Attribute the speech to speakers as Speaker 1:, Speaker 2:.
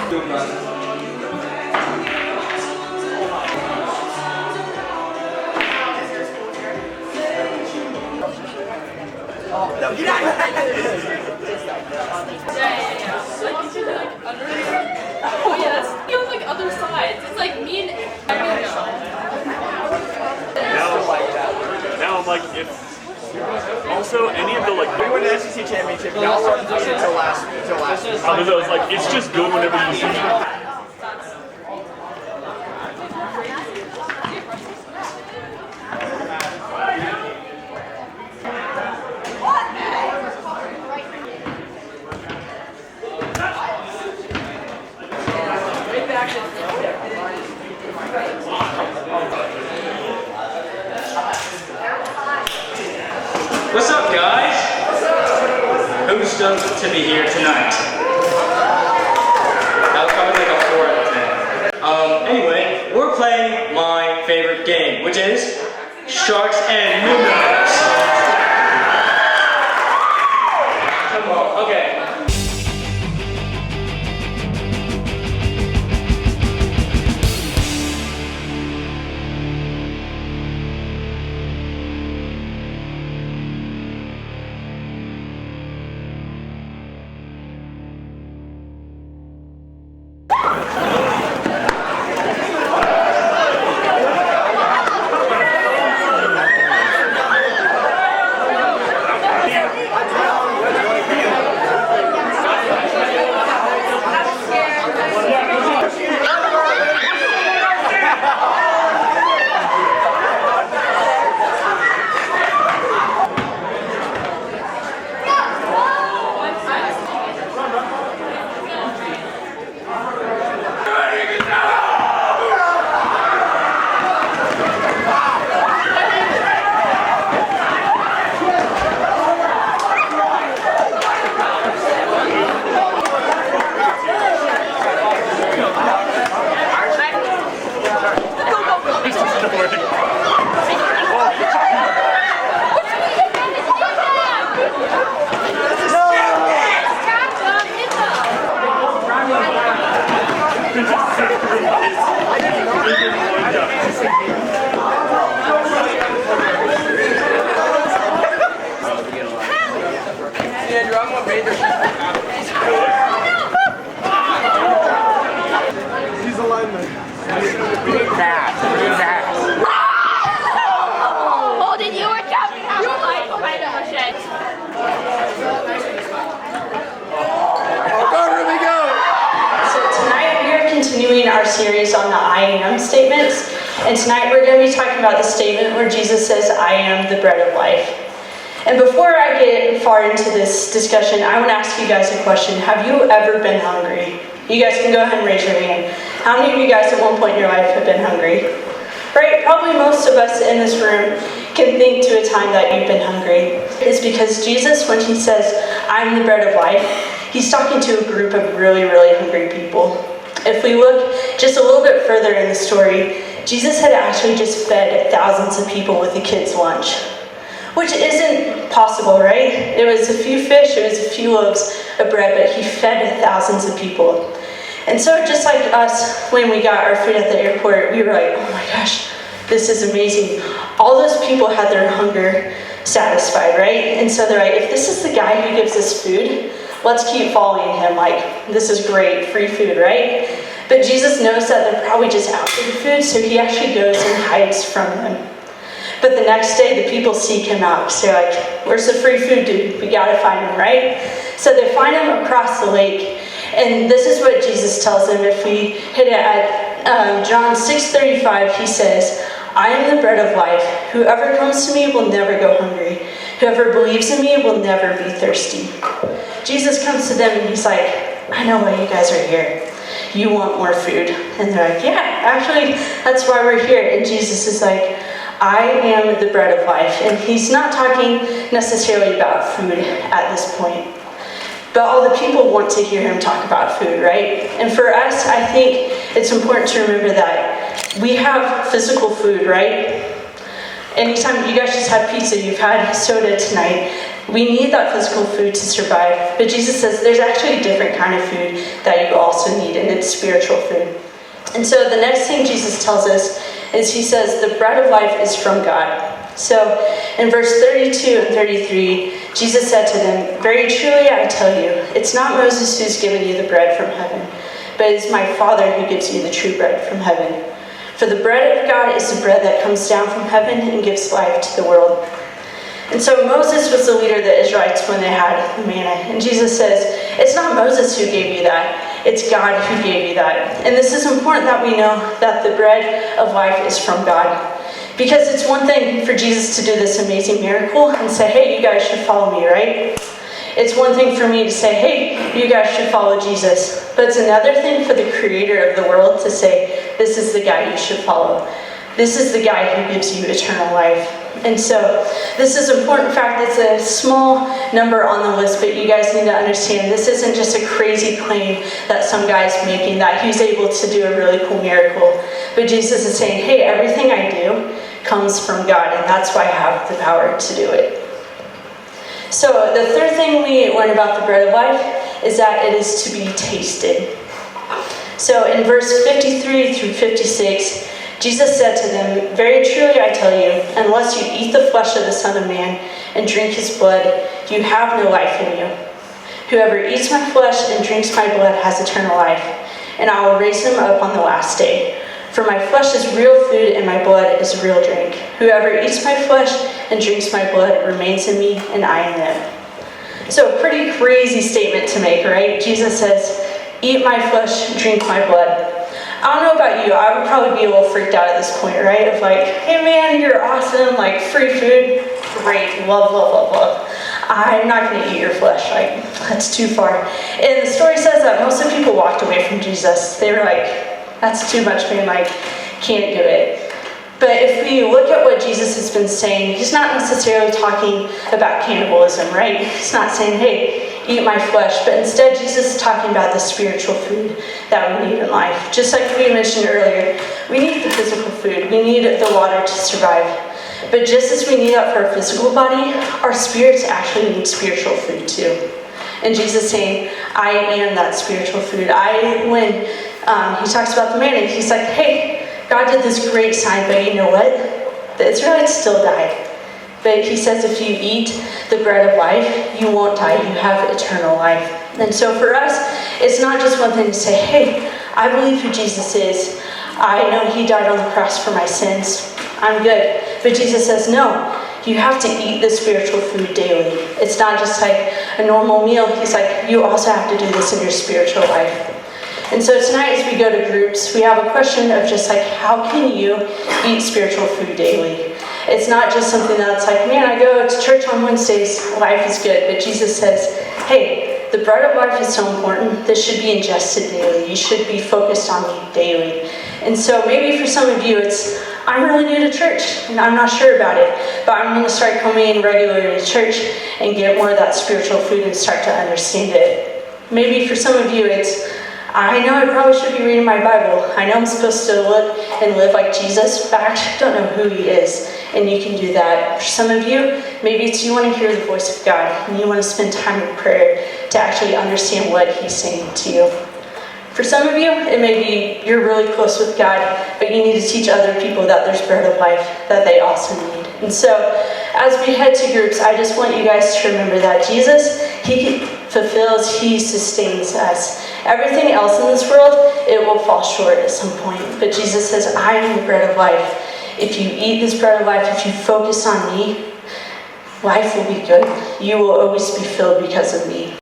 Speaker 1: No, get out of
Speaker 2: Oh yeah, that's the like other sides. It's like me and
Speaker 3: now I'm like, if also any of the like
Speaker 1: we won the SEC championship, y'all weren't until last.
Speaker 3: I was like, it's just good whenever you see me.
Speaker 4: What's up, guys? Who's stoked to be here tonight? That was probably like a 4 out of 10. Anyway, we're playing my favorite game, which is Sharks and Minnows. Come on, okay.
Speaker 1: He's a lineman.
Speaker 2: Holden, you were jumping out of line behind the machine.
Speaker 1: Oh, Carter, we go!
Speaker 5: So tonight we are continuing our series on the I am statements. And tonight we're going to be talking about the statement where Jesus says, I am the bread of life. And before I get far into this discussion, I want to ask you guys a question. Have you ever been hungry? You guys can go ahead and raise your hand. How many of you guys at one point in your life have been hungry? Right? Probably most of us in this room can think to a time that you've been hungry. It's because Jesus, when he says, I'm the bread of life, he's talking to a group of really, really hungry people. If we look just a little bit further in the story, Jesus had actually just fed thousands of people with a kid's lunch, which isn't possible, right? It was a few fish, it was a few loaves of bread, but he fed thousands of people. And so just like us, when we got our food at the airport, we were like, oh my gosh, this is amazing. All those people had their hunger satisfied, right? And so they're like, if this is the guy who gives us food, let's keep following him. Like, this is great, free food, right? But Jesus knows that they're probably just out for the food, so he actually goes and hides from them. But the next day, the people seek him out. So they're like, where's the free food dude? We gotta find him, right? So they find him across the lake. And this is what Jesus tells them. If we hit it at John 6:35, he says, I am the bread of life. Whoever comes to me will never go hungry. Whoever believes in me will never be thirsty. Jesus comes to them and he's like, I know why you guys are here. You want more food. And they're like, yeah, actually, that's why we're here. And Jesus is like, I am the bread of life. And he's not talking necessarily about food at this point. But all the people want to hear him talk about food, right? And for us, I think it's important to remember that we have physical food, right? Anytime you guys just had pizza, you've had soda tonight, We need that physical food to survive, but Jesus says there's actually a different kind of food that you also need, and it's spiritual food. And so the next thing Jesus tells us is he says the bread of life is from God. So in verse 32 and 33, Jesus said to them, "Very truly I tell you, it's not Moses who's given you the bread from heaven, but it is my Father who gives you the true bread from heaven. For the bread of God is the bread that comes down from heaven and gives life to the world." And so Moses was the leader of the Israelites when they had the manna. And Jesus says, it's not Moses who gave you that, it's God who gave you that. And this is important that we know that the bread of life is from God. Because it's one thing for Jesus to do this amazing miracle and say, hey, you guys should follow me, right? It's one thing for me to say, hey, you guys should follow Jesus. But it's another thing for the creator of the world to say, this is the guy you should follow. This is the guy who gives you eternal life. And so this is an important fact. It's a small number on the list, but you guys need to understand this isn't just a crazy claim that some guy's making that he's able to do a really cool miracle. But Jesus is saying, hey, everything I do comes from God, and that's why I have the power to do it. So the third thing we learn about the bread of life is that it is to be tasted. So in verse 53 through 56, Jesus said to them, "Very truly I tell you, unless you eat the flesh of the Son of Man and drink his blood, you have no life in you. Whoever eats my flesh and drinks my blood has eternal life, and I will raise him up on the last day. For my flesh is real food and my blood is real drink. Whoever eats my flesh and drinks my blood remains in me and I in them." So a pretty crazy statement to make, right? Jesus says, eat my flesh, drink my blood. I don't know about you, I would probably be a little freaked out at this point, right? Of like, hey man, you're awesome, like free food, great, love, love, love, love. I'm not gonna eat your flesh, like, that's too far. And the story says that most of the people walked away from Jesus. They were like, that's too much, man, like, can't do it. But if we look at what Jesus has been saying, he's not necessarily talking about cannibalism, right? He's not saying, hey, eat my flesh, but instead Jesus is talking about the spiritual food that we need in life. Just like we mentioned earlier, we need the physical food, we need the water to survive. But just as we need that for our physical body, our spirits actually need spiritual food too. And Jesus is saying, I am that spiritual food. When he talks about the manna, he's like, hey, God did this great sign, but you know what? The Israelites still died. But he says if you eat the bread of life, you won't die, you have eternal life. And so for us, it's not just one thing to say, hey, I believe who Jesus is. I know he died on the cross for my sins. I'm good. But Jesus says, no, you have to eat the spiritual food daily. It's not just like a normal meal. He's like, you also have to do this in your spiritual life. And so tonight as we go to groups, we have a question of just like, how can you eat spiritual food daily? It's not just something that's like, man, I go to church on Wednesdays, life is good. But Jesus says, hey, the bread of life is so important. This should be ingested daily. You should be focused on me daily. And so maybe for some of you, it's, I'm really new to church and I'm not sure about it, but I'm going to start coming in regularly to church and get more of that spiritual food and start to understand it. Maybe for some of you, it's, I know I probably should be reading my Bible. I know I'm supposed to look and live like Jesus, but I actually don't know who he is. And you can do that. For some of you, maybe it's you want to hear the voice of God and you want to spend time in prayer to actually understand what he's saying to you. For some of you, it may be you're really close with God, but you need to teach other people that there's bread of life that they also need. And so as we head to groups, I just want you guys to remember that Jesus, he fulfills, he sustains us. Everything else in this world, it will fall short at some point. But Jesus says, I am the bread of life. If you eat this bread of life, if you focus on me, life will be good. You will always be filled because of me.